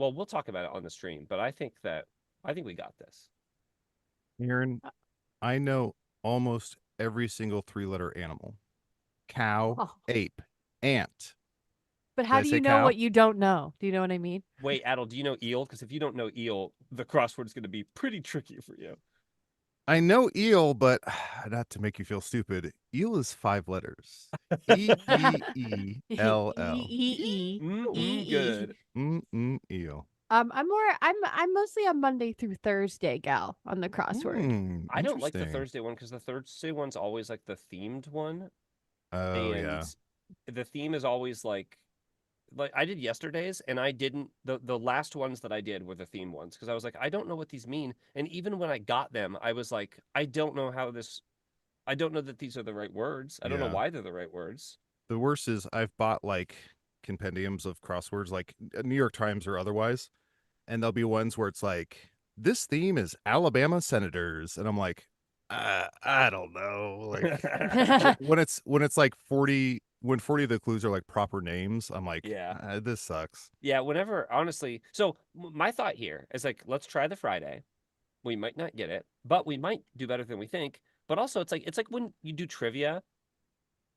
Well, we'll talk about it on the stream, but I think we got this. Aaron, I know almost every single three-letter animal. Cow, Oh, ape, ant. but Did how I do say you know cow? what you don't know? Do you know what I mean? Wait, Adel, do you know eel? Because if you don't know eel, the crossword's going to be pretty tricky for you. I know eel, but not to make you feel stupid, eel is 5 letters. Eeell. E. Good. Eel. I'm mostly a Monday through Thursday gal on the crossword. I don't like the Interesting. Thursday one because the Thursday one's always like the themed one, Oh and yeah. the theme is always like I did yesterday's, and I didn't the last ones that I did were the theme ones because I was like, I don't know what these mean, and even when I got them, I was like, I don't know I don't know that these are the right words. I don't know Yeah. why they're the right words. The worst is I've bought like compendiums of crosswords, like New York Times or otherwise, and there'll be ones where it's like, this theme is Alabama senators, and I'm like, I don't know. Like when it's like 40, when 40 of the clues are like proper names, I'm like, Yeah. This sucks. Yeah, whenever, honestly. So my thought here is like, let's try the Friday. We might not get it, but we might do better than we think. But also, it's like when you do trivia,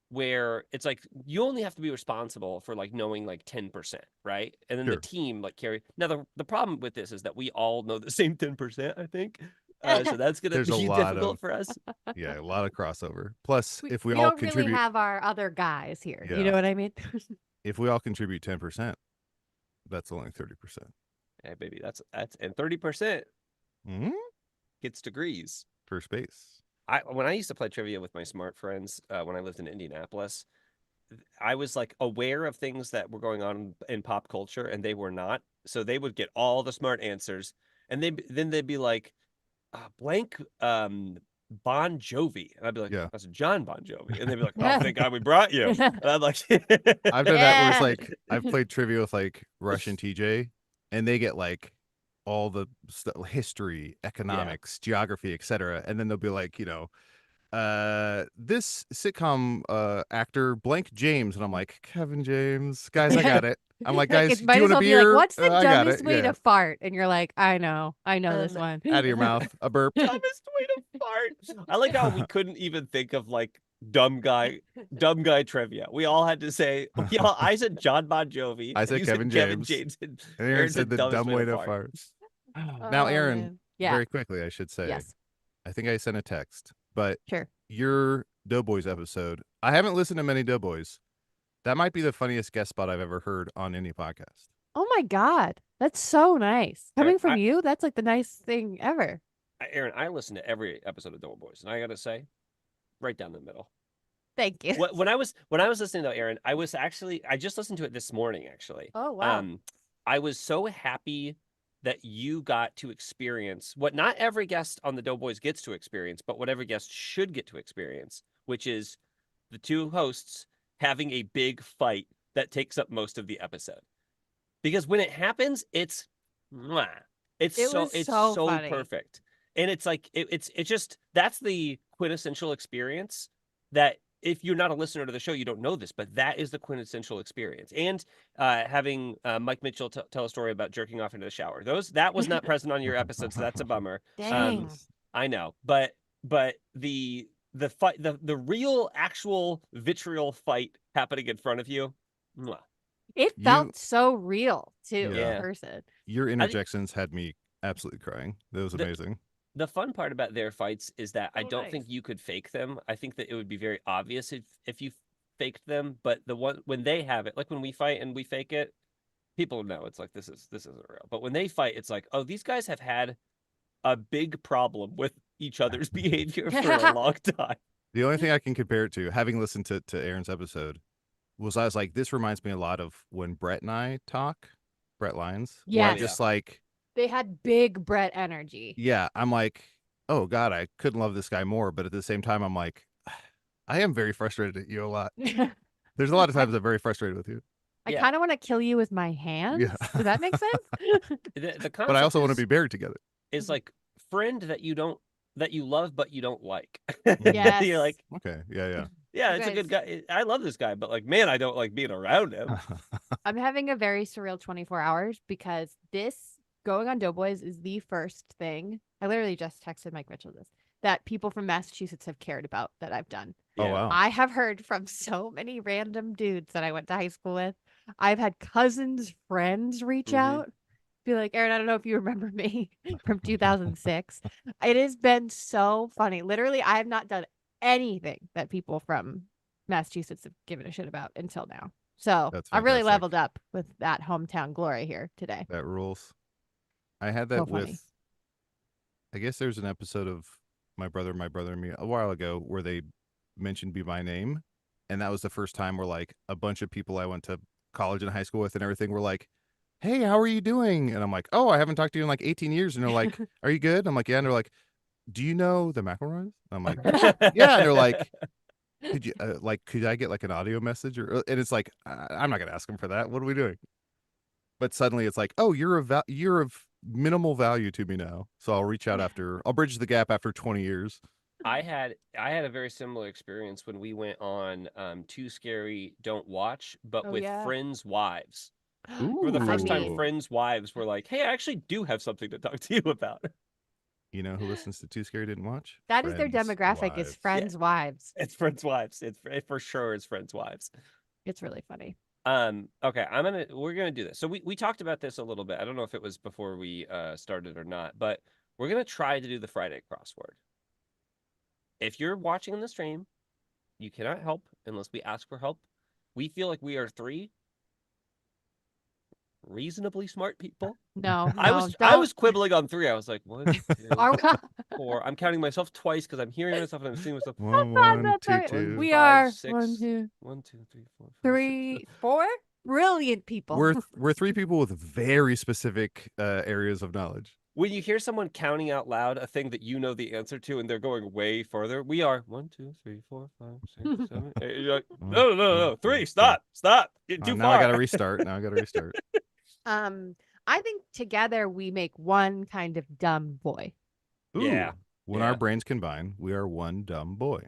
where it's like you only have to be responsible for like knowing like 10%, right? And then the Sure. team like carry. Now the problem with this is that we all know the same 10%, I think. So that's gonna There's a be lot of difficult for us. yeah, a lot of crossover. Plus, we, if we we all don't really contribute, have our other guys here. You yeah, know what I mean? if we all contribute 10%, that's only 30%. Hey, baby, that's and 30% Mm-hmm. gets degrees. First base. When I used to play trivia with my smart friends when I lived in Indianapolis, I was like aware of things that were going on in pop culture, and they were not. So they would get all the smart answers, and then they'd be like, blank Bon Jovi, and I'd be like, Yeah. that's John Bon Jovi, and they'd be like, oh, thank God we brought you, and I'm like, I've done that where it's Yeah. like I've played trivia with like Rush and TJ, and they get like all the history, yeah, economics, geography, etc. And then they'll be like, this sitcom actor blank James, and I'm like, Kevin James, guys, I got it. I'm like, Like guys, it do might you as want a well be like, beer? what's the I got dumbest it. way Yeah, to fart? And you're like, I know this one. out of your mouth, a burp. dumbest way to fart. I like how we couldn't even think of like dumb guy trivia. We all had to say, I said John Bon Jovi, I and said you Kevin said Kevin James, James, and and Aaron Aaron said said the dumbest dumb way to way to fart. fart. Now, Oh Aaron, man. Yeah. very quickly, I should say, Yes. I think I sent a text, but Sure. your Doughboys episode, I haven't listened to many Doughboys. That might be the funniest guest spot I've ever heard on any podcast. Oh my God. That's so nice. Aaron, Coming from you, that's like the nicest thing ever. I listen to every episode of Doughboys, Boys, and I gotta say, right down the middle. Thank you. When I was listening though, Aaron, I just listened to it this morning actually. Oh wow. I was so happy that you got to experience what not every guest on the Doughboys gets to experience, but what every guest should get to experience, which is the two hosts having a big fight that takes up most of the episode. Because when it happens, it's mwah. It's It so was it's so so funny. perfect. And it's like it's just that's the quintessential experience that if you're not a listener to the show, you don't know this, but that is the quintessential experience. And having Mike Mitchell tell a story about jerking off into the shower. That was not present on your episode, so that's a bummer. Dang. I know, but the fight, the real actual vitriol fight happening in front of you, mwah. It You, felt so real too in yeah, person. your I, interjections had me absolutely crying. That was the amazing. the fun part about their fights is that I So don't nice. think you could fake them. I think that it would be very obvious if you faked them. But the one when they have it, like when we fight and we fake it, people know it's like this isn't real. But when they fight, it's like, oh, these guys have had a big problem with each other's behavior for a long time. The only thing I can compare it to, having listened to Aaron's episode, was I was like, this reminds me a lot of when Brett and I talk, Brett Lyons, where I'm Yes. just like, They had big Brett energy. yeah, I'm like, oh God, I couldn't love this guy more. But at the same time, I'm like, I am very frustrated at you a lot. There's a lot of times I'm very frustrated with you. I Yeah. kind of want to kill you with my hands. Yeah. Does that make sense? The But I concept also want to be buried together. is like friend that you love but you don't like. Yes. You're like, Okay. Yeah. Yeah. Yeah, You it's a good guys- guy. I love this guy, but like, man, I don't like being around him. I'm having a very surreal 24 hours because this going on Doughboys is the first thing. I literally just texted Mike Mitchell this that people from Massachusetts have cared about that I've done. Oh Yeah. wow. I have heard from so many random dudes that I went to high school with. I've had cousins, friends reach Mhm. out, be like, Aaron, I don't know if you remember me from 2006. It has been so funny. Literally, I have not done anything that people from Massachusetts have given a shit about until now. So That's I really fantastic. leveled up with that hometown glory here today. That rules. I had So that funny. with. I guess there's an episode of My Brother and Me a while ago where they mentioned Be My Name, and that was the first time where like a bunch of people I went to college and high school with and everything were like, "Hey, how are you doing?" And I'm like, "Oh, I haven't talked to you in like 18 years." And they're like, "Are you good?" I'm like, "Yeah." And they're like, "Do you know the McElroys?" I'm like, "Yeah." And they're like, could I get like an audio message or?" And it's like, I'm not gonna ask them for that. What are we doing? But suddenly it's like, oh, you're of minimal value to me now, so I'll reach out after. I'll bridge the gap after 20 years. I had a very similar experience when we went on Too Scary Don't Watch, but Oh, with yeah. friends' wives. Ooh. For the first time, Ooh. friends' wives were like, "Hey, I actually do have something to talk to you about." You know who listens to Too Scary Didn't Watch? That is their Friends' demographic is wives. friends' wives. It's friends' wives. It for sure is friends' wives. It's really funny. Okay, we're gonna do this. So we talked about this a little bit. I don't know if it was before we started or not, but we're gonna try to do the Friday crossword. If you're watching in the stream, you cannot help unless we ask for help. We feel like we are three reasonably smart people. No, I no, was don't. quibbling on three. I was like, 1, 2, Are 4. I'm counting myself twice because I'm hearing myself and I'm seeing myself. One, That's one, two, right. two. We 5, are 6. 1, 2, 1, 2, 3, 4, 5, 6. 3, 4 brilliant people. We're three people with very specific areas of knowledge. When you hear someone counting out loud a thing that you know the answer to and they're going way further, we are 1, 2, 3, 4, 5, 6, 7, 8. You're like, no. 3, stop. You're too Now I far. gotta restart. I think together we make one kind of dumb boy. Yeah. Ooh, when Yeah. our brains combine, we are one dumb boy.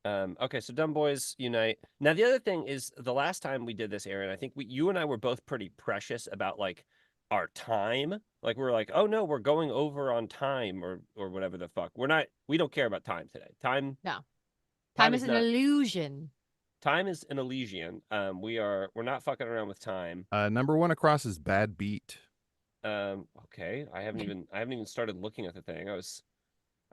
Okay, so dumb boys unite. Now the other thing is the last time we did this, Aaron, I think you and I were both pretty precious about like our time. Like we were like, oh no, we're going over on time or whatever the fuck. We don't care about time today. Time Time is an not illusion. time is an illusion. We're not fucking around with time. Number one across is Bad Beat. Okay. I haven't even started looking at the thing. I was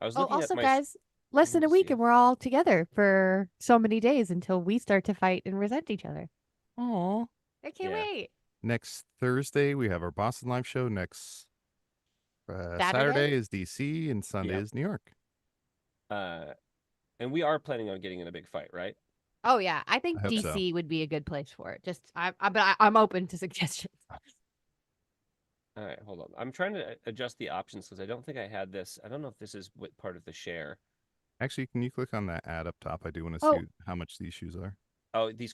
Oh, looking at also, my guys, less than a to week see. and we're all together for so many days until we start to fight and resent each other. Aw. I can't Yeah. wait. Next Thursday we have our Boston live show. Next Saturday? Saturday is DC and Sunday Yeah. is New York. And we are planning on getting in a big fight, right? Oh yeah, I think I hope so. DC would be a good place for it. I'm open to suggestions. All right, hold on. I'm trying to adjust the options because I don't think I had this. I don't know if this is what part of the share. Actually, can you click on that ad up top? I do want to Oh. see how much these shoes are. Oh, these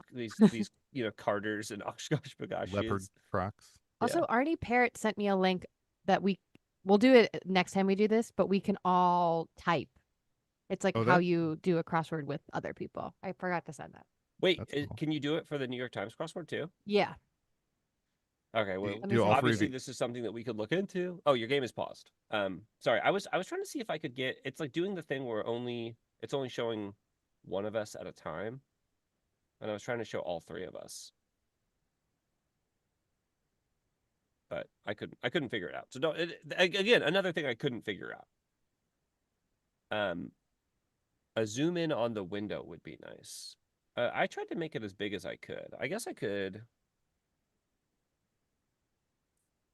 Carters and Oshkosh Bagosh Leopard shoes. Crocs. Also, Arnie Parrott sent me a link that we'll do it next time we do this, but we can all type. It's like Oh, how that- you do a crossword with other people. I forgot to send that. Wait, That's cool. can you do it for the New York Times crossword too? Yeah. Okay, well, Let me see. obviously this is something that we could look into. Oh, your game is paused. Sorry, I was trying to see if I could get. It's like doing the thing where it's only showing one of us at a time, and I was trying to show all three of us, but I couldn't figure it out. So don't again, another thing I couldn't figure out. A zoom in on the window would be nice. I tried to make it as big as I could. I guess I could.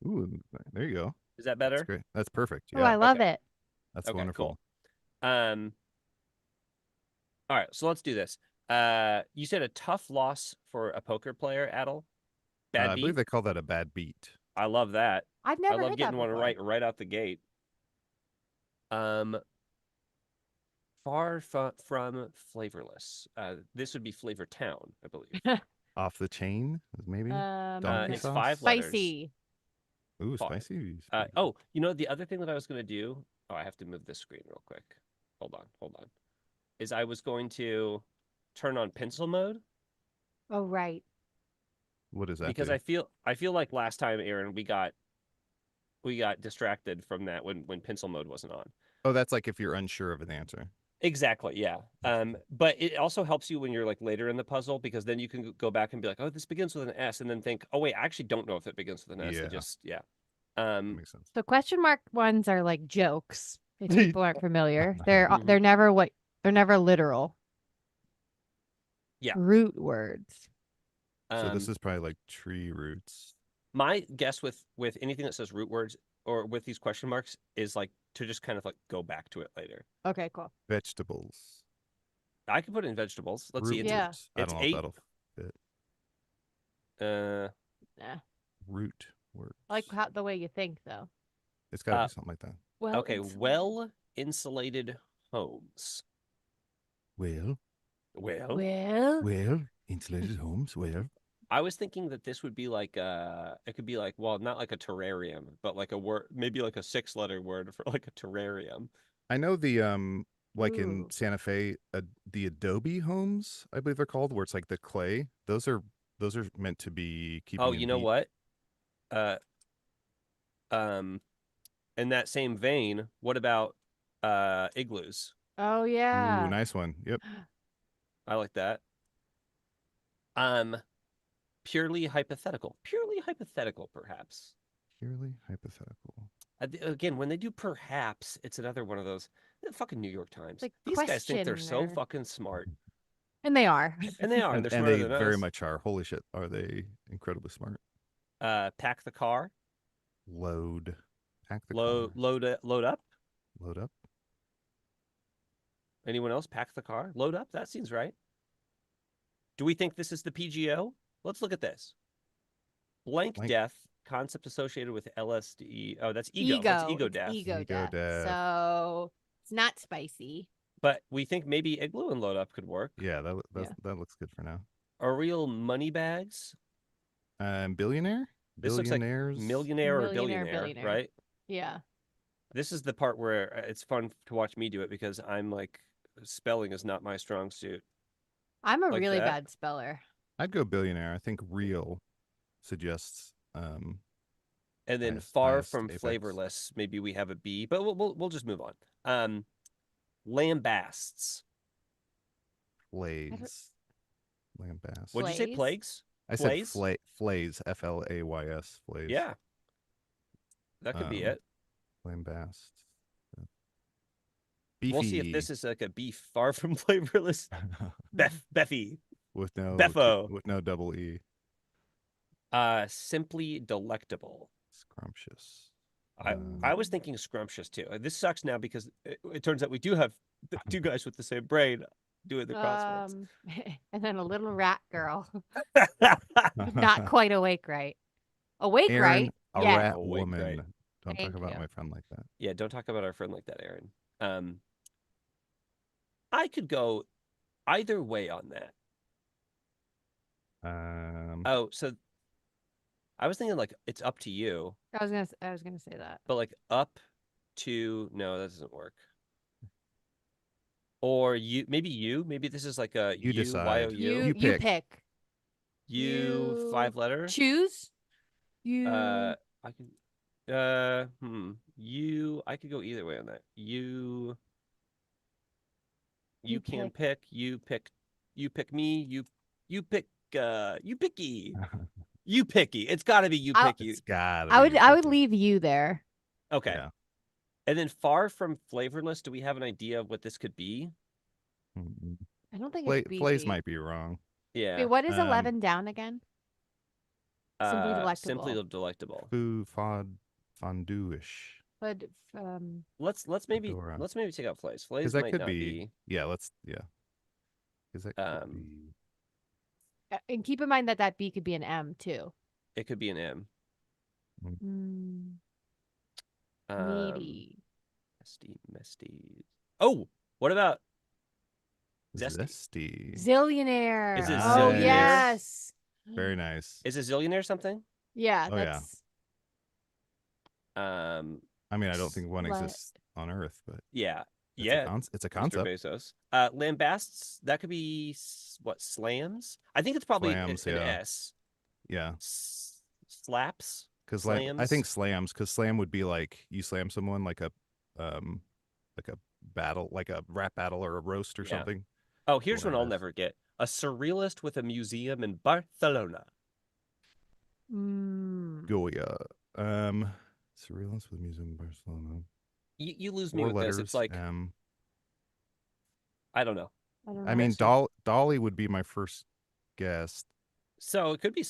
Ooh, there you go. Is that That's better? great. That's perfect. Oh, I Yeah, love it. that's Okay, wonderful. cool. All right, so let's do this. You said a tough loss for a poker player, Adel. Bad I beat. believe they call that a bad beat. I love that. I've I never love heard getting that one before. right out the gate. Far from flavorless. This would be Flavor Town, I believe. Off the chain, maybe. Donkey it's sauce? 5 letters. Spicy. Ooh, Five. spicy. Oh, the other thing that I was going to do. Oh, I have to move this screen real quick. Hold on. Is I was going to turn on pencil mode Oh, right. What does that because do? I feel like last time, Aaron, we got distracted from that when pencil mode wasn't on. Oh, that's like if you're unsure of an answer. Exactly, yeah. But it also helps you when you're like later in the puzzle because then you can go back and be like, oh, this begins with an S, and then think, oh wait, I actually don't know if it begins with an S. Yeah. It just That makes sense. So question mark ones are like jokes. If people aren't familiar, Mhm. they're never literal. Yeah. Root words. So this um, is probably like tree roots. my guess with anything that says root words or with these question marks is like to just kind of like go back to it later. Okay, cool. Vegetables. I can put in vegetables. Let's see. Root It's Yeah. words. I it's don't know if 8. that'll fit. Nah. Root words. I like the way you think though. It's got to be something like that. Well, okay. Well insulated homes. Well, well, insulated homes. Well, I was thinking that this would be like it could be like, well, not like a terrarium, but like a word, maybe like a 6-letter word for like a terrarium. I know the like in Ooh. Santa Fe, the Adobe homes, I believe they're called, where it's like the clay. Those are meant to be keeping Oh, in you know heat. what? Uh, um, in that same vein, what about igloos? Oh Ooh, yeah. nice one. Yep. I like that. Um, purely hypothetical, perhaps. Purely hypothetical. Again, when they do perhaps, it's another one of those. The fucking New York Times. Like These guys think they're question so or- fucking smart, And they are. and they are, and they're And smarter they than very us. much are. Holy shit, are they incredibly smart? Pack the car. Load. Pack the Load, car. load up. Load up. Anyone else? Pack the car. Load up. That seems right. Do we think this is the PGO? Let's look at this. Blank death concept associated with LSD. Oh, that's ego. That's ego It's death. Ego Ego death. death. So it's not spicy. But we think maybe igloo and load up could work. Yeah, that looks good for now. Are real money bags? Billionaire. This looks like Billionaires. millionaire or Millionaire, billionaire, right? Yeah. This is the part where it's fun to watch me do it because I'm like, spelling is not my strong suit. I'm a Like really that. bad speller. I'd go billionaire. I think real suggests And then highest- far highest from apex. flavorless, maybe we have a B, but we'll just move on. Lambasts. Flays. Lambast. What'd you say? Flays? Plagues? I said Flays? flays. FLAYS. Flays. Yeah, that could be it. Lambast. Beefy. We'll see if this is like a beef far from flavorless. Beffy. with no Beffo. with no double E. Simply delectable. Scrumptious. I was thinking scrumptious too. This sucks now because it turns out we do have two guys with the same brain doing the crosswords. And then a little rat girl. Not quite awake right. Awake Aaron, right? a Yeah. rat Awake woman. right. Don't Thank talk about you. my friend like that. Yeah, don't talk about our friend like that, Aaron. I could go either way on that. Oh, so I was thinking like it's up to you, I was gonna say that. but like up to no, that doesn't work. Or maybe this is like a You decide. YOU. You pick. You 5-letter. Choose. You I can I could go either way on that. You can pick, you pick me, you pick you picky. You picky. It's gotta be you picky. It's gotta. I be would picky. leave you there. Okay. Yeah. And then far from flavorless, do we have an idea of what this could be? Mm-mm. I don't think it's beefy. Flays might be wrong. Yeah. Wait, what is 11 down again? Simply delectable. Simply delectable. Fondue-ish. But Let's maybe Fedora. take out flays. Flays That might could not be. Yeah, because that could be. and keep in mind that B could be an M too. It could be an M. Meaty. Mesty. Oh, what about zesty? Zillionaire. Is it Oh zillionaire? yes. Very nice. Is a zillionaire something? Yeah, Oh, yeah. that's Um, I mean, I don't think one What? exists on Earth, but yeah. Yeah, It's a Mr. concept. Bezos. Lambasts, that could be what, slams? I think it's probably Slams, an yeah. S. Yeah. Slaps, Because I slams. think slams, because slam would be like you slam someone um like a battle, like a rap battle or a roast or Yeah. something. Oh, here's one I'll Lambasts. never get. A surrealist with a museum in Barcelona. Goya. Surrealist with Museum of Barcelona. You lose me 4 with this. It's letters. like, I don't know. I don't I know. mean, Dolly would be my first guess. So it could be,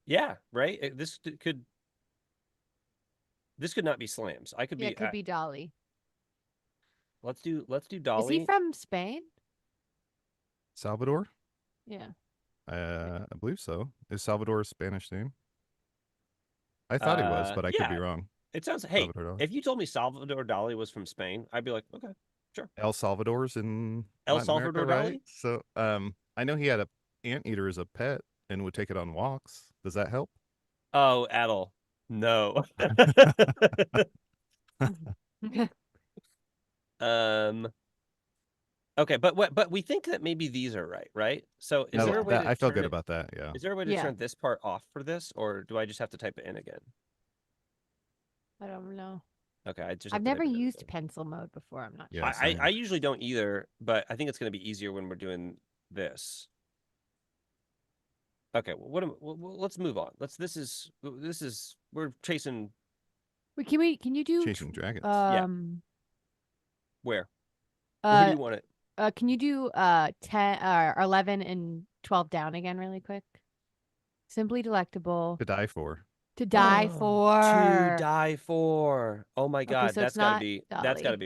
yeah, right. This could not be slams. I could Yeah, be. it could be Dolly. Let's do Is he Dolly. from Spain? Salvador? Yeah. I believe so. Is Salvador a Spanish name? I thought he was, but I could be Yeah. wrong. It sounds. Hey, Salvador Dali. if you told me Salvador Dali was from Spain, I'd be like, okay, sure. El Salvador's in El Latin America, Salvador right? Dali. So, I know he had a anteater as a pet and would take it on walks. Does that help? Oh, Adel. No. um. Okay, but we think that maybe these are right, right? So is there a way to I feel turn good it? about that. Yeah. Is there a way to Yeah. turn this part off for this, or do I just have to type it in again? I don't know. Okay, I just I've have to never type it in used again. pencil mode before. I'm not Yeah, sure. same. I usually don't either, but I think it's going to be easier when we're doing this. Okay, let's move on. This is we're chasing Wait, can you do Chasing dragons. where? Where do uh you want it? can you do 10 11 and 12 down again really quick? Simply delectable. To die for. To die To for. die for. Oh my Okay, God, so it's that's got to not be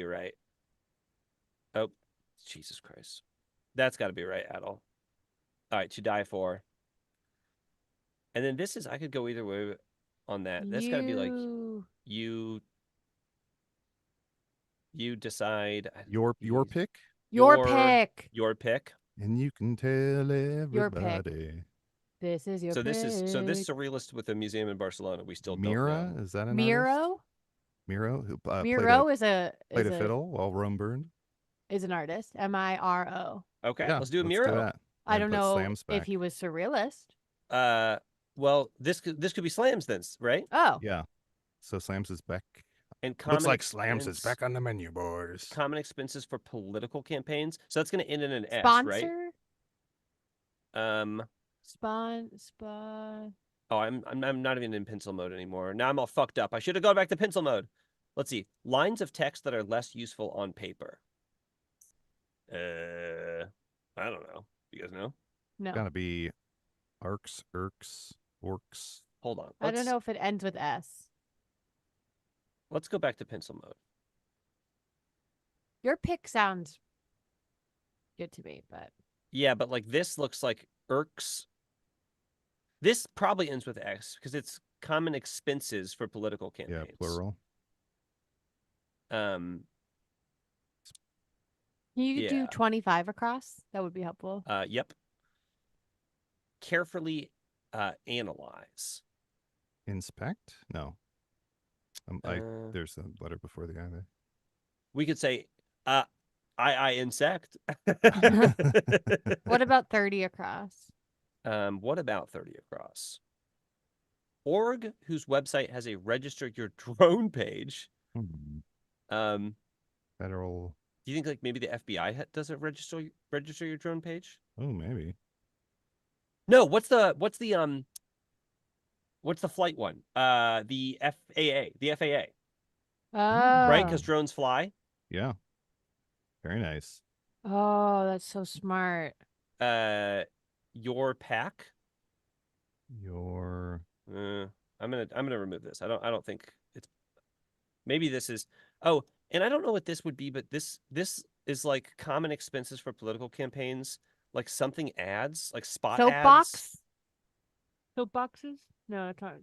Dolly. right. Oh, Jesus Christ. That's got to be right, Adel. All right, to die for. And then this is, I could go either way on that. That's got to be like you decide. Your pick? Your pick. Your pick. And you can tell Your pick. everybody. This is your So pick. this surrealist with a museum in Barcelona. We still Mira, don't know. is that an artist? Miro? Miro, who Miro played a fiddle while Rome burned. Is an artist. Miro. Okay, Yeah, let's do a let's Miro. do that. I And don't put know slams if back. he was surrealist. Well, this could be slams then, right? Oh. Yeah. So slams is back. And Looks like slams is back on the menu, boys. Common expenses for political campaigns. So that's going to end in an S, right? Sponsor? Spawn. Oh, I'm not even in pencil mode anymore. Now I'm all fucked up. I should have gone back to pencil mode. Let's see. Lines of text that are less useful on paper. I don't know. You guys know? No. Gotta be arcs, irks, orcs. Hold on. I don't know if it ends with S. Let's go back to pencil mode. Your pick sounds good to me, but yeah, but like this looks like irks. This probably ends with X because it's common expenses for political campaigns. Yeah, plural. Can you do 25 across? That would be helpful. Yep. Carefully analyze. Inspect? No. There's a letter before the I there. We could say I insect. What about 30 across? What about 30 across? Org, whose website has a register your drone page. Federal. Do you think like maybe the FBI does a register your drone page? Oh, maybe. No, what's the flight one? The FAA. Oh. Right? Because drones fly. Yeah. Very nice. Oh, that's so smart. Your pack. Your. I'm gonna remove this. I don't think it's. Maybe this is. Oh, and I don't know what this would be, but this is like common expenses for political campaigns, like something ads, like spot ads. Soapboxes? No, it's not.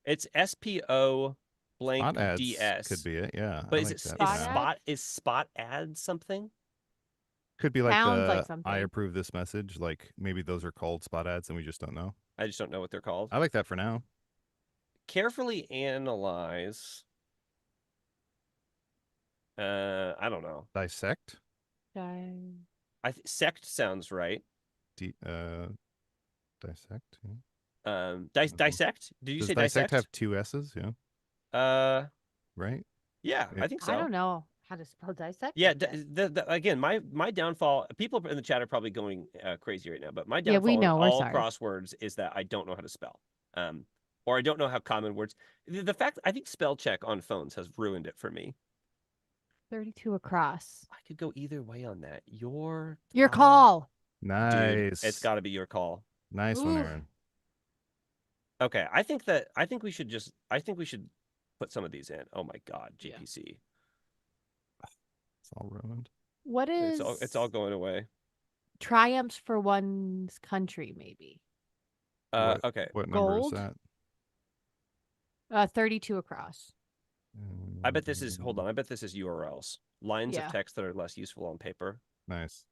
It's SPO blank Spot ads DS. could be it, yeah. But is spot ads something? Could be like Sounds like something. I approve this message. Like maybe those are called spot ads and we just don't know. I just don't know what they're called. I like that for now. Carefully analyze. I don't know. Dissect. Sect sounds right. Dissect. Yeah. Dissect? Did you Does say dissect dissect? have 2 S's? Yeah. Yeah, Right. Yeah. I think so. I don't know how to spell dissect. Yeah, like that. again, my downfall. People in the chat are probably going crazy right now, but my Yeah, we downfall in know, we're all sorry. crosswords is that I don't know how to spell, or I don't know how common words. The fact I think spell check on phones has ruined it for me. 32 across. I could go either way on that. Your call. dude. Nice. It's got to be your call. Nice one, Ooh. Aaron. Okay, I think we should put some of these in. Oh my God, GPC. It's all ruined. What is It's all going away. triumphs for one's country, maybe? Okay. What number is Gold? that? 32 across. I bet this is. Hold on. I bet this is URLs. Lines of Yeah. text that are less useful on paper. Nice.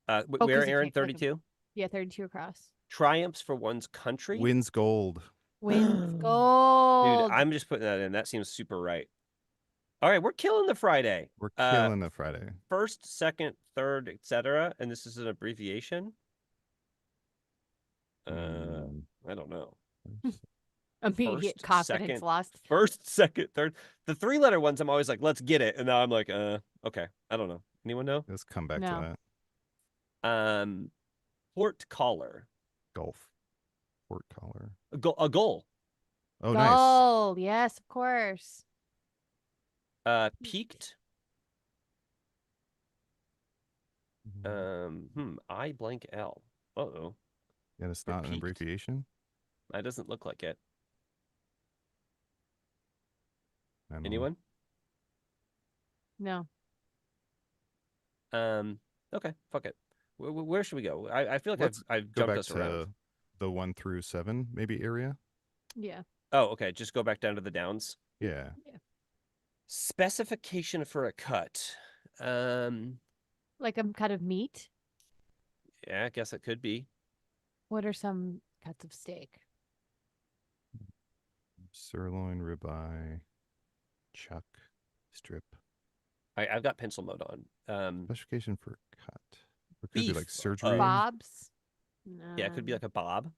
Oh, Where, 'cause you Aaron? can't click 'em. 32? Yeah, 32 across. Triumphs for one's country? Wins gold. Wins Dude, gold. I'm just putting that in. That seems super right. All right, we're killing the Friday. We're killing the Friday. First, second, third, etc. And this is an abbreviation. I don't know. Immediate First, confidence second, lost. First, second, third. The 3-letter ones, I'm always like, let's get it. And now I'm like, okay. I don't know. Anyone know? Let's come back No. to that. Port collar. Golf. Port collar. A goal. Oh, nice. Gold. Yes, of course. Peaked. Mm-hmm. I blank L. Uh-oh. And it's not an Peaked. abbreviation? That doesn't look like it. I don't know. Anyone? No. Okay, fuck it. Where should we go? I feel like Let's I've Go jumped back us to around. the 1 through 7 maybe area. Yeah. Oh, okay. Just go back down to the downs. Yeah. Specification for a cut. Like a cut of meat. Yeah, I guess it could be. What are some cuts of steak? Sirloin, ribeye, chuck, strip. I've got pencil mode on. Specification for cut. It could be Beef. like surgery. Bobs? Yeah, it could be like a bob.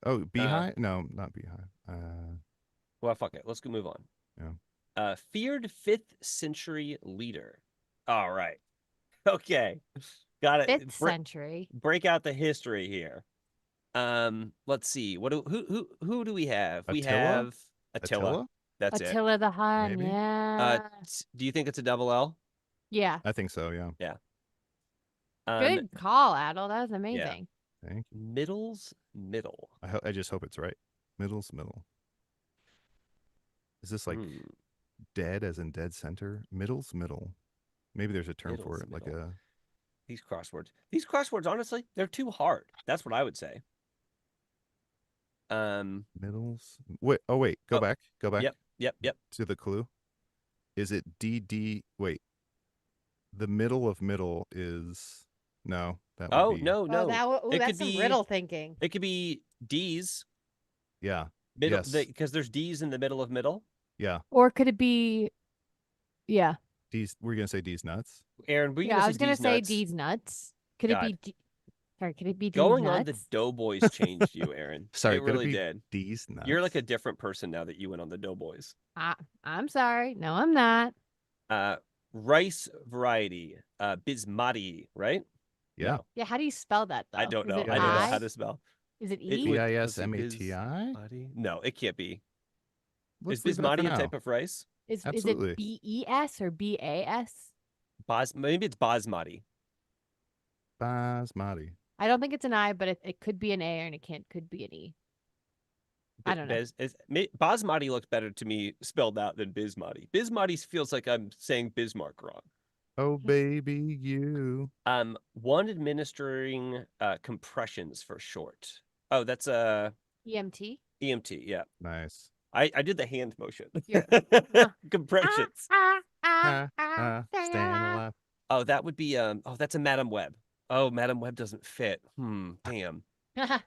Oh, beehive? No, not beehive. Well, fuck it. Let's go move on. Yeah. Feared 5th century leader. All right. Okay. Got it. 5th century. Break out the history here. Let's see. Who do we have? Attila? We have Attila. That's Attila the Hun. Maybe. Yeah. Do you think it's a double L? Yeah. I think so, yeah. Yeah. Good call, Adel. That was amazing. Thank you. Middle. I just hope it's right. Middle. Is this like dead as in dead center? Middle. Maybe there's a term for it, like a... These crosswords, honestly, they're too hard. That's what I would say. Middles. Wait. Go back. Yep. To the clue. Is it DD? Wait. The middle of middle is no. That would be... no. That's some riddle thinking. It could be D's. Yeah. Middle, yes. Because there's D's in the middle of middle. Yeah. Or could it be? Yeah. D's. We're gonna say D's nuts. Aaron, I was gonna say D's nuts. Could it be? Sorry, could it be D's going nuts? on the Doughboys changed you, Aaron? Sorry, it really did. D's nuts. You're like a different person now that you went on the Doughboys. I'm sorry. No, I'm not. Rice variety, bismati, right? Yeah. No. Yeah. How do you spell that though? I don't know. Is it I don't know I? how to spell. Is it It E? would- BISMATI? No, it can't be. Let's Is leave it up for bismati a now. type of rice? Is Absolutely. it BES or BAS? Maybe it's basmati. Basmati. I don't think it's an I, but it could be an A and it could be an E. I don't know. Basmati looks better to me spelled out than bismati. Bismati feels like I'm saying Bismarck wrong. Oh baby, you. One administering compressions for short. Oh, that's EMT. EMT. Yeah, Nice. I did the hand motion. Yeah. Compressions. Staying alive. Oh, that would be that's a Madam Web. Oh, Madam Web doesn't fit. Damn. That's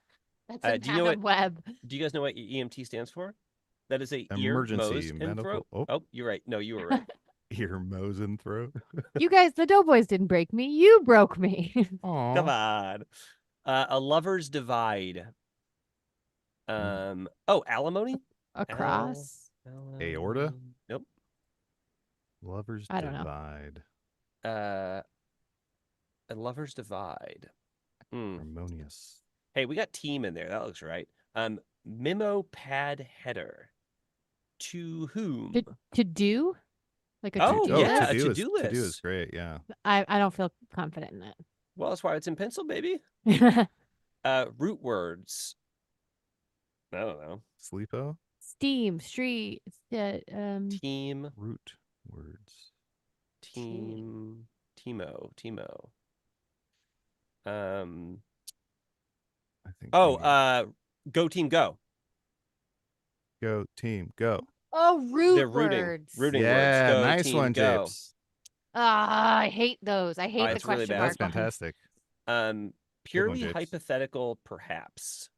a do you know what- Web. Do you guys know what EMT stands for? That is a ear, Emergency nose, and medical- throat. oh. Oh, you're right. No, you were right. Ear, nose, and throat. You guys, the Doughboys didn't break me. You broke me. Come Aw. on. A lover's divide. Alimony? Across. Aorta? Nope. Lovers I don't know. divide. A lover's divide. Harmonious. Hey, we got team in there. That looks right. Memo pad header. To whom? To do? Like a Oh, to-do yeah, list? a to-do To do is list. great. Yeah. I don't feel confident in Well, that's why it's in pencil, baby. it. Root words. I don't know. Sleepo. Steam, street, Team. Root words. Team. Timo. I think. Go team go. Go team. Go. Oh, They're root rooting. words. Rooting words. Yeah. Go Nice team one, go. Japes. Ah, I hate those. I hate the it's really question bad. mark That's ones. fantastic. Purely Japes. hypothetical, perhaps.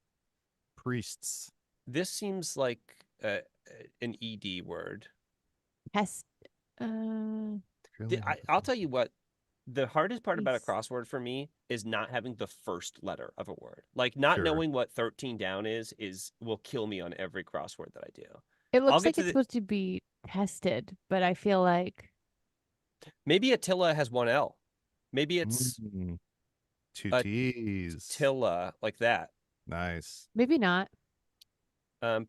Priests. This seems like an ED word. Test. I'll tell you what. The hardest part about a Yes. crossword for me is not having the first letter of a word. Like not Sure. knowing what 13 down is will kill me on every crossword that I do. It looks get like to it's the- supposed to be tested, but I feel like Maybe Attila has one L. Maybe it's Two a T's. Tilla like that. Nice. maybe not.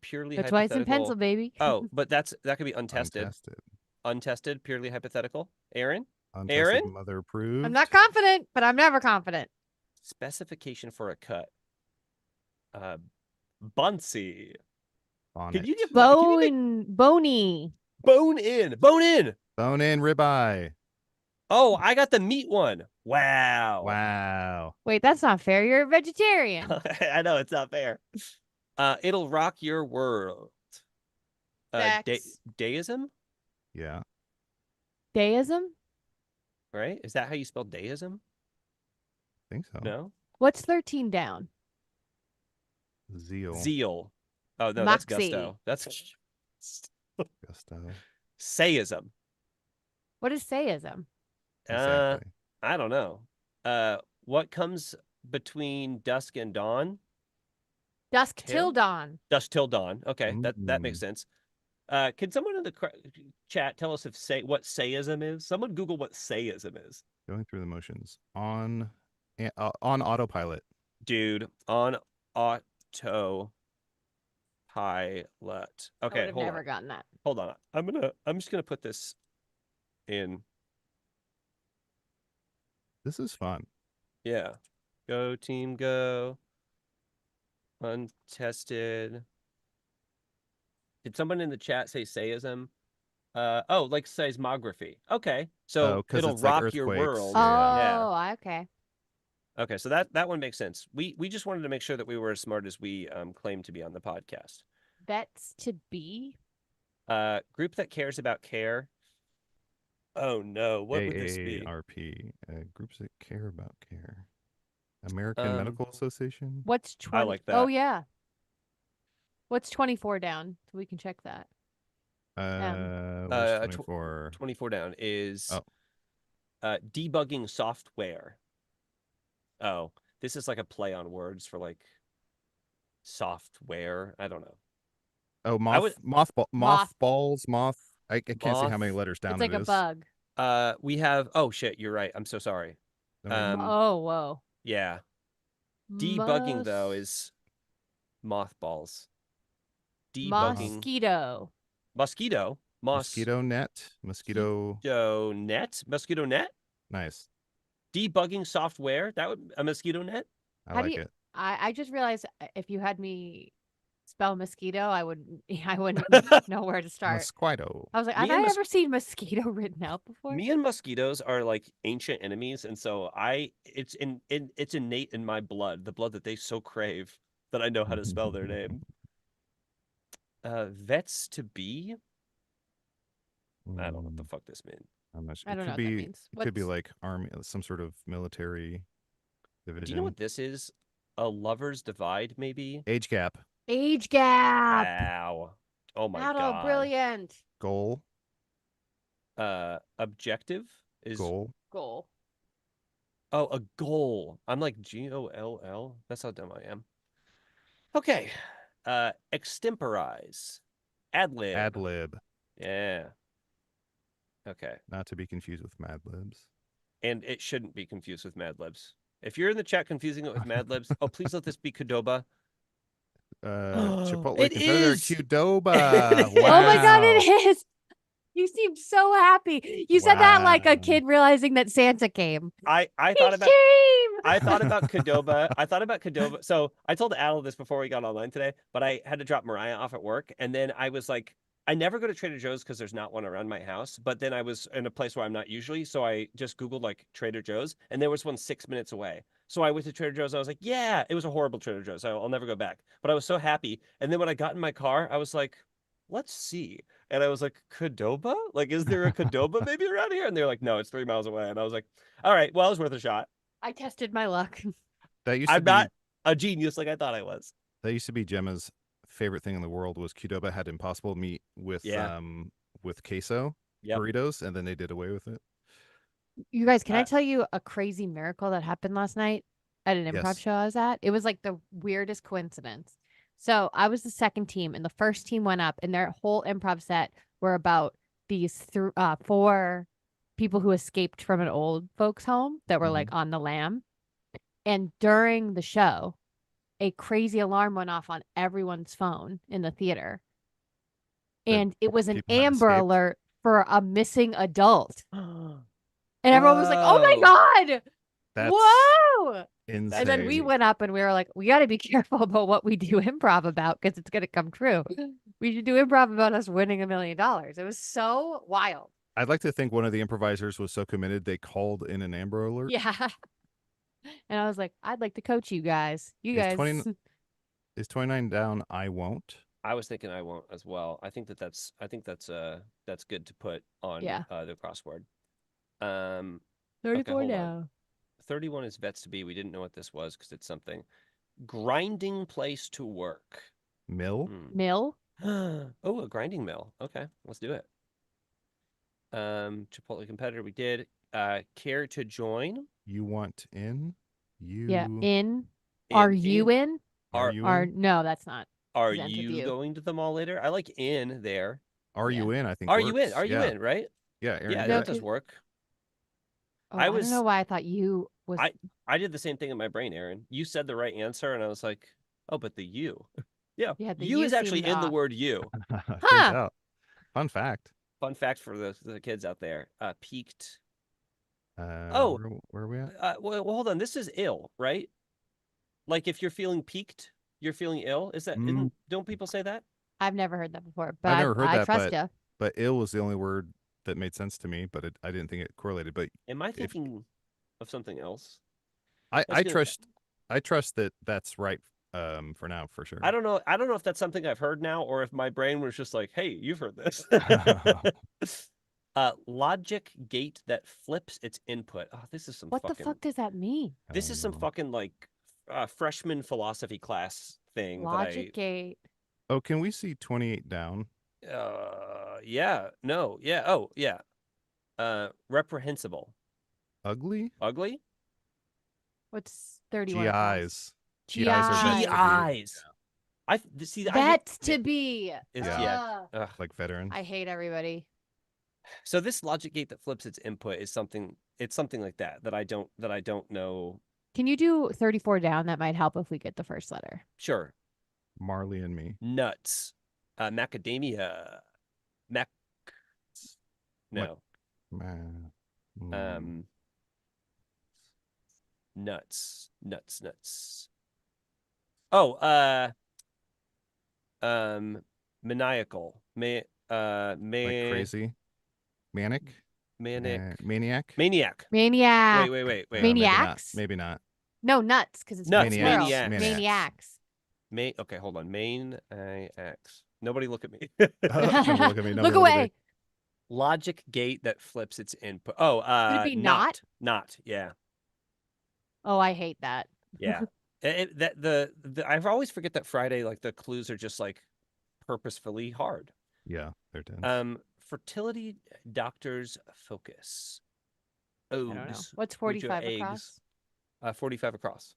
Purely That's why it's in hypothetical. pencil, baby. Oh, but that could be untested. Untested. Untested, purely hypothetical. Aaron? Untested Aaron? mother approved. I'm not confident, but I'm never confident. Specification for a cut. Bunsy. On Could it. you give Bony. bone in? Bone in. Bone in ribeye. Oh, I got the meat one. Wow. Wow. Wait, that's not fair. You're a vegetarian. I know it's not fair. It'll rock your world. Sex. Deism, Yeah. Deism? right? Is that how you spell deism? I think so. No. What's 13 down? Zeal. Zeal. Oh no, that's Moxie. gusto. That's Gusto. sayism. What is sayism? Exactly. I don't know. What comes between dusk and dawn? Dusk Tail? till dawn. Dusk till dawn. Okay, that makes Mm. sense. Can someone in the chat tell us what sayism is? Someone Google what sayism is. Going through the motions. On autopilot. Dude, on autopilot. I Okay, would have hold never on. gotten that. Hold on. I'm just gonna put this in. This is fun. Yeah. Go team go. Untested. Did someone in the chat say sayism? Like seismography. Okay. So 'cause it'll it's like rock your earthquakes. world. Yeah. Oh, okay. Okay, so that one makes sense. We just wanted to make sure that we were as smart as we claim to be on the podcast. Vets to be? Group that cares about care. Oh no, what would this be? AARP. Groups that care about care. American Medical Association. What's 20? I like Oh, that. yeah. What's 24 down? So we can check that. Where's 24? 24 down is Oh. Debugging software. Oh, this is like a play on words for like software. I don't know. Oh, Moth. mothballs. I can't see how many Moth. letters down It's like it a is. bug. We have. Oh shit, you're right. I'm so sorry. No, wait. Oh, whoa. Yeah. Debugging though is mothballs. Debugging. Mosquito. Mosquito. Mosquito net. Mosquito. Mosquito net. Nice. Debugging software. That would a mosquito net. I How like do you- it. I just realized if you had me spell mosquito, I wouldn't know where to start. Mosquito. I was like, Me have and I ever seen mosquito written out before? Me and mosquitoes are like ancient enemies, and so it's innate in my blood, the blood that they so crave, that I know how to spell their name. Vets to be. I don't know what the fuck this means. I'm not sure. I don't know It what could that be. means. It could be like army, some sort of military division. Do you know what this is? A lover's divide, maybe? Age gap. Age gap. Wow. Oh my Battle, god. brilliant. Goal. Objective is Goal. Goal. oh, a goal. I'm like GOLL. That's how dumb I am. Okay. Extemporize. Ad lib. Ad lib. Yeah. Okay. Not to be confused with Mad Libs. And it shouldn't be confused with Mad Libs. If you're in the chat confusing it with Mad Libs, oh, please let this be Qdoba. Chipotle It competitor is! Qdoba. Oh Oh my god, Wow. it is. You seem so happy. You said that like a Wow. kid realizing that Santa came. I He thought about came. I thought about Qdoba. I thought about Qdoba. So I told Al this before we got online today, but I had to drop Mariah off at work. And then I was like, I never go to Trader Joe's because there's not one around my house. But then I was in a place where I'm not usually. So I just Googled like Trader Joe's and there was one 6 minutes away. So I went to Trader Joe's. I was like, yeah, it was a horrible Trader Joe's. I'll never go back. But I was so happy. And then when I got in my car, I was like, let's see. And I was like, Qdoba? Like, is there a Qdoba maybe around here? And they're like, no, it's 3 miles away. And I was like, all right, well, it was worth a shot. I tested my luck. That used to I'm be not a genius like I thought I was. that used to be Gemma's favorite thing in the world was Qdoba had Impossible meat with Yeah. queso Yep. burritos, and then they did away with it. You guys, can I Uh, tell you a crazy miracle that happened last night at an improv Yes. show I was at? It was like the weirdest coincidence. So I was the second team, and the first team went up, and their whole improv set were about these 4 people who escaped from an old folks' home that were like on the lam. And during the show, a crazy alarm went off on everyone's phone in the theater. That And it was an people had Amber escaped? Alert for a missing adult. And everyone was like, oh my God. That's Whoa. insane. And then we went up and we were like, we got to be careful about what we do improv about because it's going to come true. We should do improv about us winning $1 million. It was so wild. I'd like to think one of the improvisers was so committed they called in an Amber Alert. Yeah. And I was like, I'd like to coach you guys. You Is guys. 20 Is 29 down? I won't. I was thinking I won't as well. I think that's good to put on Yeah. the crossword. 34 hold on. now. 31 is vets to be. We didn't know what this was because it's something. Grinding place to work. Mill. Mill. Oh, a grinding mill. Okay, let's do it. Chipotle competitor. We did. Care to join? You want in? You. Yeah. In. Are you in? Are you Are in? no, that's not. Are present with you you. going to the mall later? I like in there. Are Yeah. you in? I think. Are you in? works. Are you Yeah. in? Right? Yeah. Aaron, Yeah, you No, that got it. does work. Oh, I I don't was- know why I thought you was. I did the same thing in my brain, Aaron. You said the right answer, and I was like, oh, but the you. Yeah, Yeah, the you you is actually seemed in the off. word you. Turns Huh. out. Fun fact. Fun fact for the kids out there. Peaked. Oh. Where are we at? Well, hold on. This is ill, right? Like if you're feeling peaked, you're feeling ill. Is that? Mm. Don't people say that? I've never heard that before, but I've never heard I that, trust but- you. But ill was the only word that made sense to me, but I didn't think it correlated. But Am I thinking of something else? I gonna- trust that that's right for now, for sure. I don't know. I don't know if that's something I've heard now, or if my brain was just like, "Hey, you've heard this." Logic gate that flips its input. Oh, this is some What fucking. the fuck does that mean? This is some fucking like freshman philosophy class thing. Logic gate. Oh, can we see 28 down? Yeah. No. Yeah. Oh, yeah. Reprehensible. Ugly? Ugly. What's 31? across? GIs. GIs are vets to be. GIs. See. Vets to be. Yeah. Ugh. Like veteran. I hate everybody. So this logic gate that flips its input is something. It's something like that I don't know. Can you do 34 down? That might help if we get the first letter. Sure. Marley and me. Nuts. Macadamia. No. Man. Nuts. Oh, maniacal. Like crazy. Manic. Maniac. Maniac. Maniac. Maniac. Wait. Maniacs? Maybe not. No, nuts, because it's Nuts, plural. maniacs. Maniacs. Okay, hold on. Maniacs. Nobody look at me. Nobody look at me. Look nobody away. Logic gate that flips its input. Oh, Could it be not? Not. Yeah. Oh, I hate that. Yeah. I always forget that Friday, like the clues are just like purposefully hard. Yeah, they're dense. Fertility doctors focus. I don't know. Ogs, What's which are 45 eggs. across? 45 across.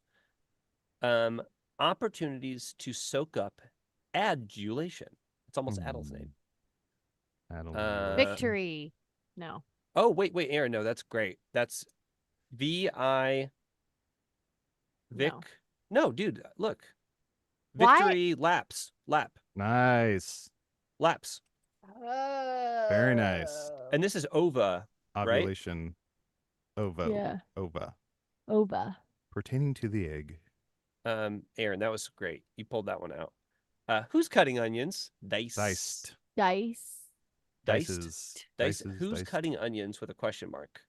Opportunities to soak up adulation. It's almost Adel's name. Victory. No. Oh, wait, Aaron. No, that's great. That's VI. Vic. No, dude, look. Why? Victory laps. Nice. Laps. Very nice. And this is OVA, right? Ovulation. Ovo. Yeah. Ova. Ova. Pertaining to the egg. Aaron, that was great. You pulled that one out. Who's cutting onions? Dice. Diced. Dice. Diced. Dices. Who's Diced. cutting onions with a question mark?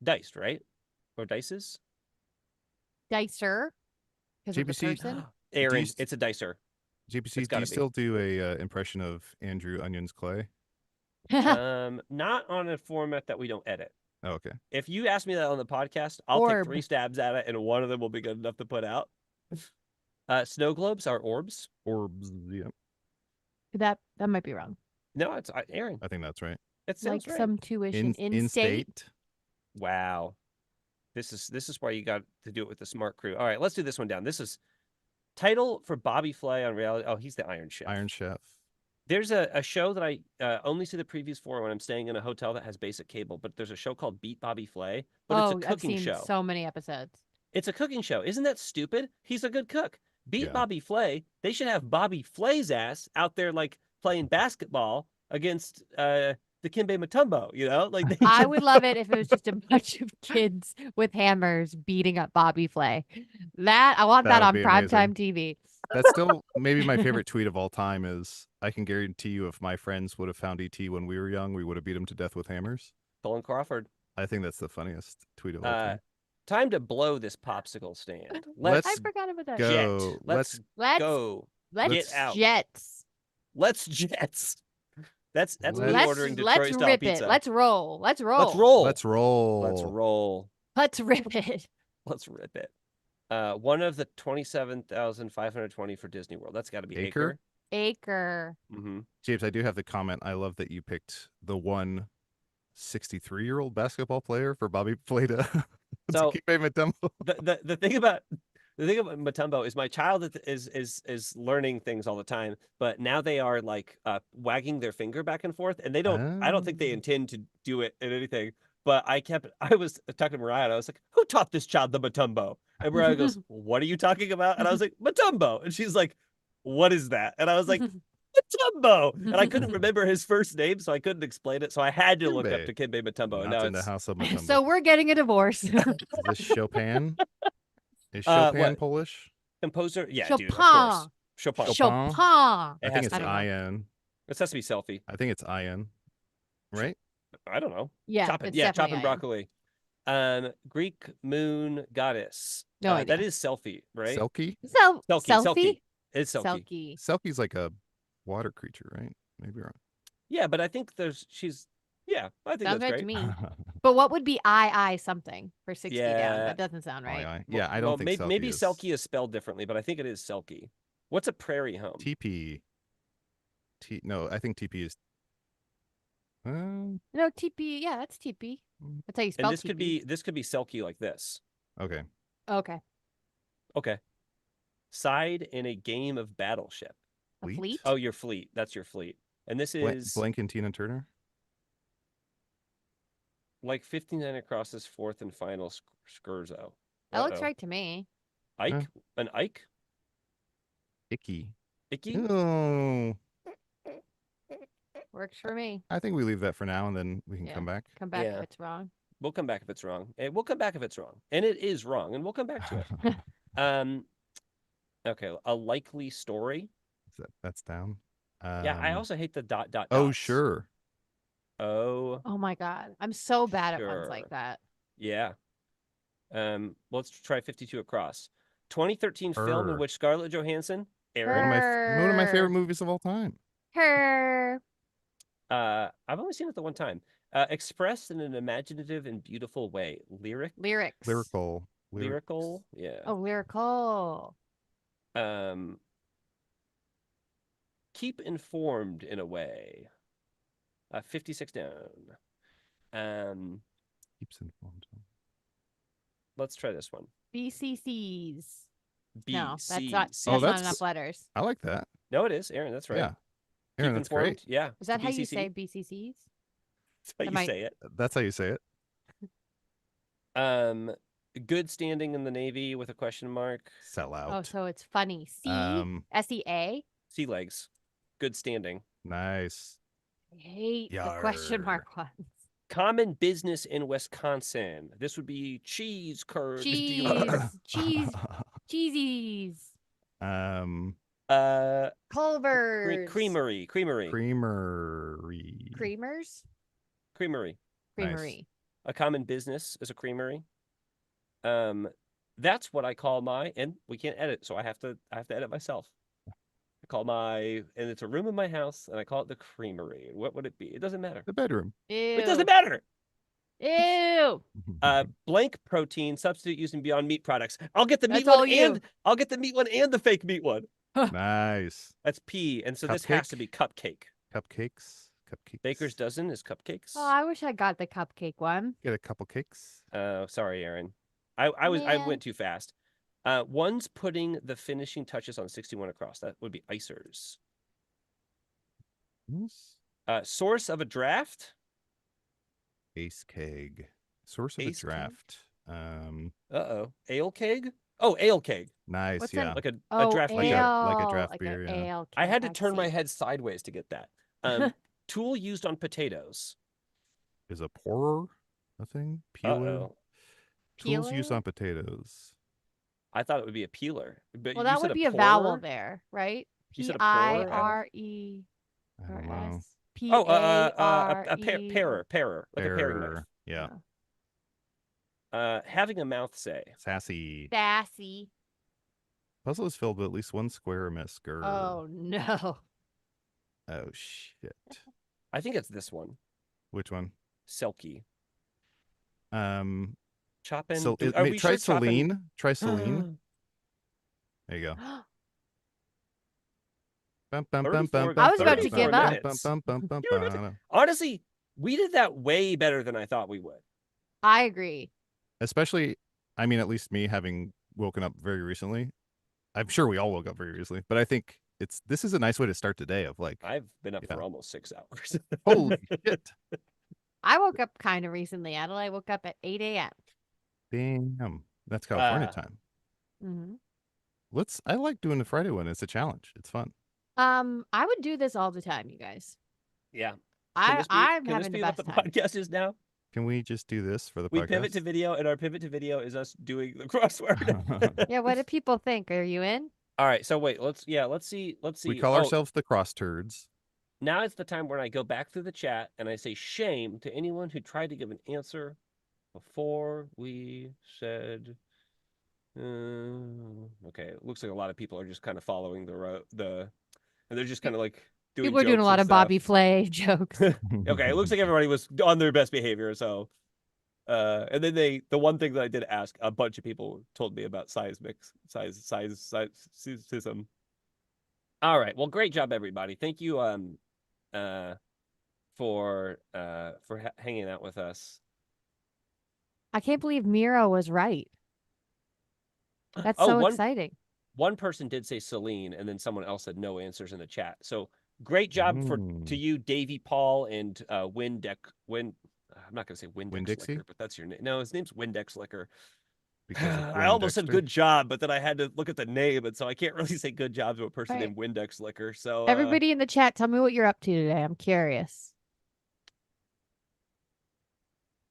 Diced, right? Or dices? Dicer. Because of the JPC, person. Aaron, it's a dicer. JPC, do gotta you be. still do a impression of Andrew Onions Clay? Not on a format that we don't edit. Oh, okay. If you ask me that on the podcast, I'll Orb. take 3 stabs at it, and one of them will be good enough to put out. Snow globes are orbs. Orbs. Yep. that might be wrong. No, it's Aaron. I think that's right. It sounds Like right. some tuition in state. Wow. This is why you got to do it with the smart crew. All right, let's do this one down. This is title for Bobby Flay on reality. Oh, he's the Iron Chef. Iron Chef. There's a show that I only see the previews for when I'm staying in a hotel that has basic cable, but there's a show called Beat Bobby Flay, but it's a cooking I've seen show. so many episodes. It's a cooking show. Isn't that stupid? He's a good cook. Beat Yeah. Bobby Flay. They should have Bobby Flay's ass out there like playing basketball against the Kimbe Mutombo, you know? Like I would love it if it was just a bunch of kids with hammers beating up Bobby Flay. I want that That on would be primetime TV. That's still maybe my favorite tweet of all time is I can guarantee you if my friends would have found ET when we were young, we would have beat him to death with hammers. Colin Crawford. I think that's the funniest tweet of all time. Time to blow this popsicle stand. Let's I forgot about that. go. Jet. Let's go. Let's Get out. Jets. Let's Jets. That's me Let's- ordering let's Detroit style rip pizza. it. Let's roll. Let's roll. Let's roll. Let's roll. Let's roll. Let's rip it. Let's rip it. One of the 27,520 for Disney World. That's got to be Acre? Acre. Mm-hmm. James, I do have the comment. I love that you picked the one 63-year-old basketball player for Bobby Flay to So- keep him at Dumbo. The thing about Mutombo is my child is learning things all the time, but now they are like wagging their finger back and forth, and they don't. I don't think they Oh. intend to do it in anything. But I was talking to Mariah, and I was like, "Who taught this child the Mutombo?" And Mariah goes, "What are you talking about?" And I was like, "Mutombo," and she's like, "What is that?" And I was like, Mutombo, and I couldn't remember his first name, so I couldn't explain it. So I had to look up Kimbe. to Kimbe Mutombo, and Not now in the it's house of Mutombo. So we're getting a divorce. Is this Chopin? Is What? Chopin Polish? composer. Yeah, Chopin. dude, of course, Chopin. Chopin. Chopin. I It think has it's to be. IN. It has to be selfie. I think it's IN. Right? I don't know. Yeah, Chopping, it's yeah, definitely chopping broccoli. Greek moon goddess. No idea. That is selfie, right? Selkie? Selfie. Selkie. It's selkie. Selkie. Selkie's like a water creature, right? Maybe wrong. Yeah, but I think yeah, I think Sounds that's right to great. me. But what would be I something for 60 down? Yeah. That doesn't sound right. Yeah, I don't think maybe, Selkie maybe is. Selkie is spelled differently, but I think it is Selkie. What's a prairie home? TP. No, I think TP is. No, TP. Yeah, that's TP. That's how you spell and TP. this could be Selkie like this. Okay. Okay. Okay. Side in a game of battleship. A Fleet? fleet? Oh, your fleet. That's your fleet. And this is Blank and Tina Turner. like 59 across this fourth and final Scherzo. That looks Uh-oh. right to me. Ike? Huh? An Ike? Icky. Icky? Oh, Works for me. I think we leave that for now, and then we can Yeah. come back. Come back Yeah. if it's wrong. We'll come back if it's wrong. And we'll come back if it's wrong. And it is wrong, and we'll come back to it. Okay, a likely story. That's down. Yeah, I also hate the dot. Oh, dots. sure. Oh, Oh my god. I'm so bad at ones Sure. like that. yeah. Let's try 52 across. 2013 film in Her. which Scarlett Johansson, Aaron. One of my favorite Her. movies of all time. Her. I've only seen it the one time. Expressed in an imaginative and beautiful way. Lyrics. Lyrical. Lyrical. Yeah. Oh, lyrical. keep informed in a way. 56 down. Keeps informed. Let's try this one. BCCs. B No, C that's C. not that's- enough letters. I like that. No, it is, Aaron. That's right. Yeah. Aaron, Keep that's informed. great. Yeah. Is that how you BCC. say BCCs? That's how you Am I- say it. That's how you say it. Good standing in the Navy with a question mark. Sell out. Oh, so it's funny. SEA. Sea legs. Good standing. Nice. I hate the question mark ones. Common business in Wisconsin. This would be cheese curd Cheese. dealer. Cheesies. Culvers. Creamery. Creamery. Creamers. Creamery. Creamery. A common business is a creamery. That's what I call my, and we can't edit, so I have to edit myself. I call and it's a room in my house, and I call it the creamery. What would it be? It doesn't matter. The bedroom. Ew. It doesn't matter. Ew. Blank protein substitute using Beyond Meat products. I'll get the meat That's all one you. and I'll get the meat one and the fake meat one. Nice. That's P, and so this has to be cupcake. Cupcakes. Baker's dozen is cupcakes. Oh, I wish I got the cupcake one. Get a couple cakes. Sorry, Aaron. I Man. went too fast. One's putting the finishing touches on 61 across. That would be icers. Source of a draft. Ace keg. Source of Ace a keg? draft. Ale keg. Oh, ale keg. Nice. What's yeah. Like a Oh, draft Like beer. a draft like beer, an yeah. ale I had to keg, turn my see. head sideways to get that. Tool used on potatoes. Is a pourer a thing? Peeler. Uh-oh. Tools used Peeler? on potatoes. I thought it would be a peeler. But Well, you that said would be a vowel pourer? there, right? You said a pourer, Aaron? P-I-R-E I or don't know. S. Oh, a P-A-R-E. parer, like a paring knife. Yeah. Having a mouth say. Sassy. Sassy. Puzzle is filled with at least one square or misc. Oh, no. Oh, shit. I think it's this one. Which one? Selkie. Um. Chopping. So Are we try sure chopping- Celine. Try Celine. There you go. Bum, bum, bum, 34 bum, I was about to 34 give up. minutes. Bum, bum, bum, You were about to- Honestly, we did that way better than I thought we would. I agree. Especially, I mean, at least me having woken up very recently. I'm sure we all woke up very recently, but I think this is a nice way to start the day of like, I've been up Yeah. for almost 6 hours. holy shit. I woke up kind of recently, Adel. I woke up at 8 a.m. Damn. That's California Uh, time. Mm-hmm. I like doing the Friday one. It's a challenge. It's fun. I would do this all the time, you guys. Yeah. I'm Can this having be the what best the time. podcast is now? Can we just do this for the We podcast? pivot to video, and our pivot to video is us doing the crossword. Yeah, what do people think? Are you in? All right, so wait, let's see. We call ourselves the Cross Turds. Now it's the time when I go back through the chat and I say shame to anyone who tried to give an answer before we said. Okay, it looks like a lot of people are just kind of following and they're just kind of like doing. People are doing a jokes lot and of stuff. Bobby Flay jokes. Okay, it looks like everybody was on their best behavior. So, and then the one thing that I did ask, a bunch of people told me about sizeism. All right, well, great job, everybody. Thank you, for hanging out with us. I can't believe Miro was right. That's Oh, so one- exciting. One person did say Celine, and then someone else had no answers in the chat. So great job to you, Davy Paul and I'm not gonna say Windex Winn-Dixie? Liquor, but that's your name. No, his name's Windex Liquor. Because of I almost said Winn-Dexter? good job, but then I had to look at the name, and so I can't really say good job to a person Right. named Windex Liquor. So Everybody in the chat, tell me what you're up to today. I'm curious.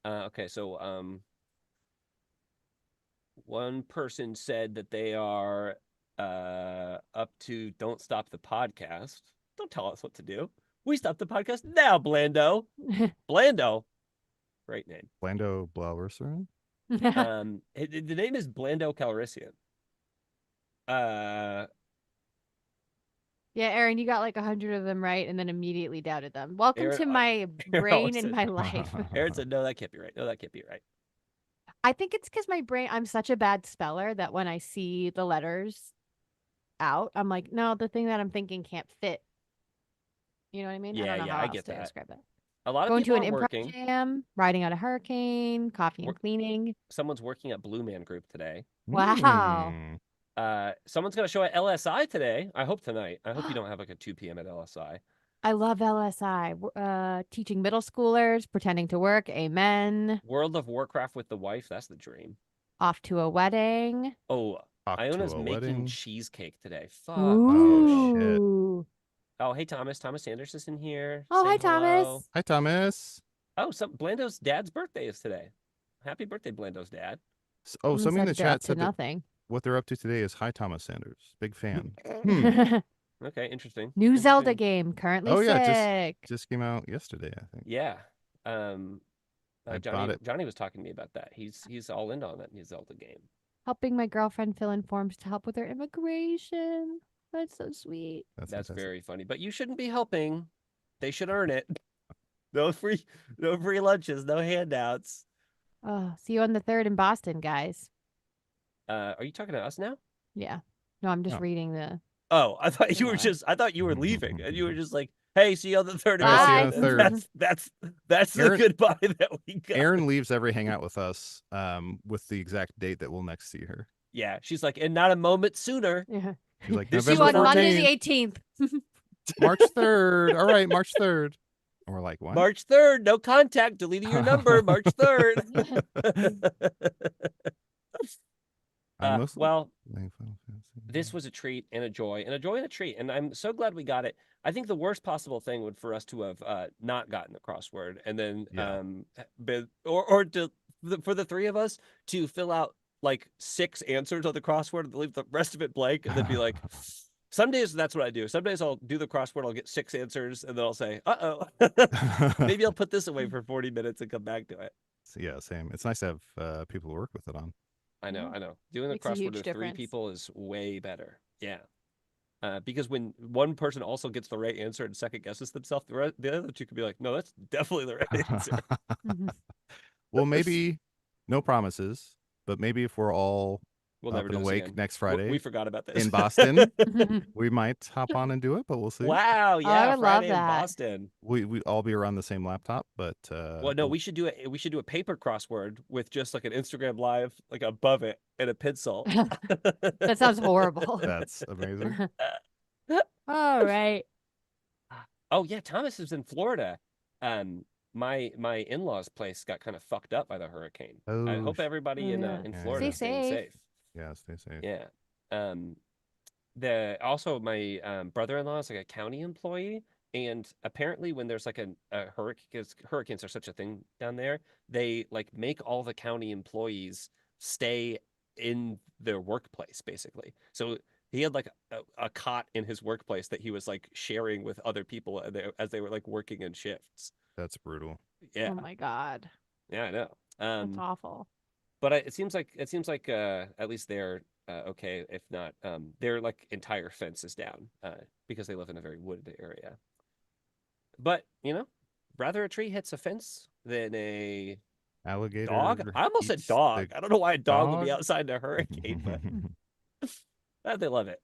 Okay, so one person said that they are up to Don't Stop the Podcast. Don't tell us what to do. We stop the podcast now, Blando. Blando. Great name. Blando Blauerson? The name is Blando Calrissian. Yeah, Aaron, you got like 100 of them right and then immediately doubted them. Welcome Aaron- to my Aaron brain always and said- my life. Aaron said, no, that can't be right. No, that can't be right. I think it's because my brain, I'm such a bad speller that when I see the letters out, I'm like, no, the thing that I'm thinking can't fit You know what I mean? I Yeah, don't know yeah, how I else get to that. describe it. A lot of Going to people an aren't improv working. jam, riding out a hurricane, coffee and Work- cleaning. Someone's working at Blue Man Group today. Wow. Someone's gonna show at LSI today. I hope tonight. I hope you don't have like a 2 p.m. at LSI. I love LSI. Teaching middle schoolers, pretending to work. Amen. World of Warcraft with the wife. That's the dream. Off to a wedding. Oh, Off to Iona's a making wedding. cheesecake today. Fuck. Oh, shit. Ooh. Oh, hey Thomas. Thomas Sanders is in here. Oh, hi, saying hello. Thomas. Hi, Thomas. Oh, Blando's dad's birthday is today. Happy birthday, Blando's dad. Oh, Someone somebody in the said they're up chat to said that nothing. what they're up to today is hi, Thomas Sanders. Big fan. Okay, interesting. New Zelda Interesting. game, currently Oh, yeah, sick. just came out yesterday, I think. Yeah. I Johnny bought it. Johnny was talking to me about that. He's all in on that new Zelda game. Helping my girlfriend fill in forms to help with her immigration. That's so sweet. That's fantastic. very funny. But you shouldn't be helping. They should earn it. No free lunches, no handouts. Oh, see you on the 3rd in Boston, guys. Are you talking to us now? Yeah. No, I'm just No. reading the. Oh, I thought you were Anyway. I thought you were leaving, and you were just like, "Hey, see you on the 3rd." All right, see you Bye. on the 3rd. That's the Aaron- goodbye that we got. Erin leaves every hangout with us with the exact date that we'll next see her. Yeah, she's like, and not a moment sooner. Yeah. She's like, This See you November on Monday 14th, the 18th. March 3rd. All right, March 3rd. And we're like, what? March 3rd, no contact, deleting your number. March 3rd. I'm mostly Well, playing Final Fantasy. this was a treat and a joy and a treat, and I'm so glad we got it. I think the worst possible thing would for us to have not gotten the crossword, and then Yeah. for the three of us to fill out like 6 answers on the crossword and leave the rest of it blank, and then be like, some days that's what I do. Some days I'll do the crossword, I'll get 6 answers, and then I'll say, maybe I'll put this away for 40 minutes and come back to it. Yeah, same. It's nice to have people to work with it on. I know. Doing the Makes a crossword huge with 3 difference. people is way better. Yeah. Because when one person also gets the right answer and second guesses themselves, the other 2 could be like, no, that's definitely the right answer. Mhm. Well, maybe no promises, but maybe if we're all We'll up never and do this awake again. next We Friday forgot about this. in Boston, we might hop on and do it, but we'll see. Wow. I Yeah. would love Friday in that. Boston. We all be around the same laptop, but Well, no, we should do a paper crossword with just like an Instagram live, like above it and a pencil. That sounds horrible. that's amazing. All right. Oh yeah, Thomas is in Florida. My in-laws' place got kind of fucked up by the hurricane. I Oh, hope everybody Oh, in yeah. in Yeah, Florida yeah. is staying Stay safe. yeah, stay safe. Yeah. My brother-in-law is like a county employee, and apparently when there's like a hurricane, because hurricanes are such a thing down there, they like make all the county employees stay in their workplace basically. So he had like a cot in his workplace that he was like sharing with other people as they were like working in shifts. That's brutal. Yeah. Oh my God. Yeah, I know. That's awful. But it seems like at least they're okay. If not, their like entire fence is down because they live in a very wooded area. But rather a tree hits a fence than a Alligator. dog. I almost said eats dog. the I don't know why a dog would be dog? outside in a hurricane, but they love it.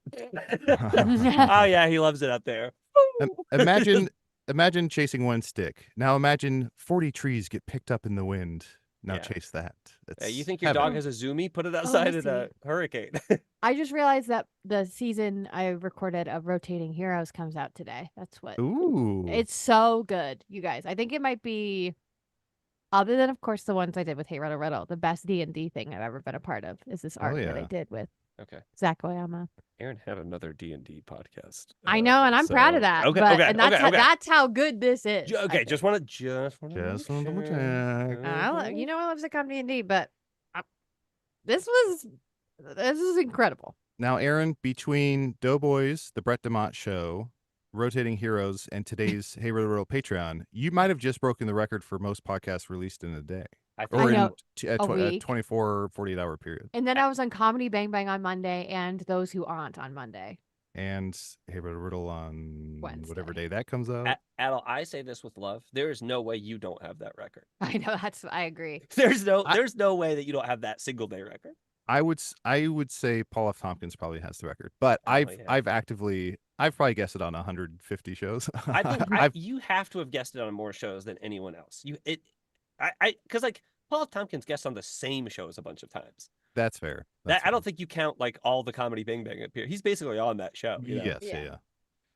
Oh yeah, he loves it out there. Imagine chasing one stick. Now imagine 40 trees get picked up in the wind. Now Yeah. chase that. Yeah, you It's think your dog heaven. has a zoomie? Put it outside in a Missy. hurricane. I just realized that the season I recorded of Rotating Heroes comes out today. That's what. Ooh. It's so good, you guys. I think it might be, other than of course the ones I did with Hey Riddle Riddle, the best D&D thing I've ever been a part of is this arc that I yeah. did with Okay. Zach Oyama. Aaron had another D&D podcast. I know, and I'm proud of that. Okay, but, okay, and that's okay, how, okay. that's how good this is. I Okay, think. just want to Just wanna double check. I love, you know, I love sitcom D&D, but this is incredible. Now, Aaron, between Doughboys, the Brett DeMott show, Rotating Heroes, and today's Hey Riddle Riddle Patreon, you might have just broken the record for most podcasts released in a day. I Or think know. in a week. 24, 48-hour period. And then I was on Comedy Bang Bang on Monday and Those Who Aren't on Monday. And Hey Riddle Riddle on whatever Wednesday. day that comes out. Adel, I say this with love. There is no way you don't have that record. I know, I agree. There's no way that you don't have that single day record. I would say Paul F. Tompkins probably has the record, but Oh, yeah. I've actively I've probably guessed it on 150 shows. I think I've you have to have guessed it on more shows than anyone else. Because like Paul Tompkins guessed on the same shows a bunch of times. that's fair. That That's I don't fair. think you count like all the Comedy Bang Bang appear. He's basically on that show. You know? Yes, Yeah. yeah.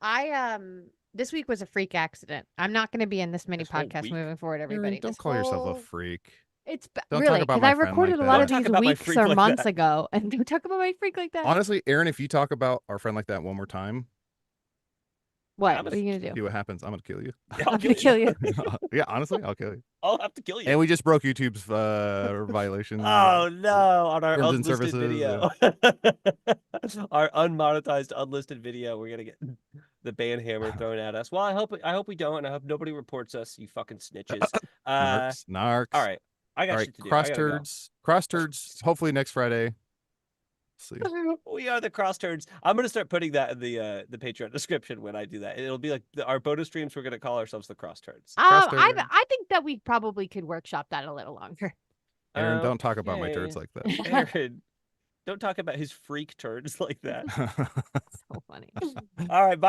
I this week was a freak accident. I'm not going to be in this many This whole podcasts week? moving forward. Aaron, Everybody, don't This call yourself a whole- freak. It's Don't really talk about because my I friend recorded like a lot that. of Don't talk these about my weeks freak or like months that. ago, and don't talk about my freak like that. Honestly, Aaron, if you talk about our friend like that one more time, What? I'm What are you gonna do? see what happens. I'm gonna kill you. I'm gonna kill you. Yeah, honestly, I'll kill you. I'll have to kill you. And we just broke YouTube's violation. Oh no! On our Terms and unlisted services, video, our unmonetized unlisted video, we're gonna get the ban hammer thrown at us. Well, I hope we don't, and I hope nobody reports us. You fucking snitches. Narcs. All right, I got All right, shit to do. cross I gotta go. turds. Cross turds. Hopefully next Friday. See. We are the cross turds. I'm gonna start putting that in the Patreon description when I do that. It'll be like our bonus streams. We're gonna call ourselves the cross turds. I think that we probably could workshop that a little longer. Aaron, don't talk about my Okay. turds like that. Aaron, don't talk about his freak turds like that. So funny. All right, bye.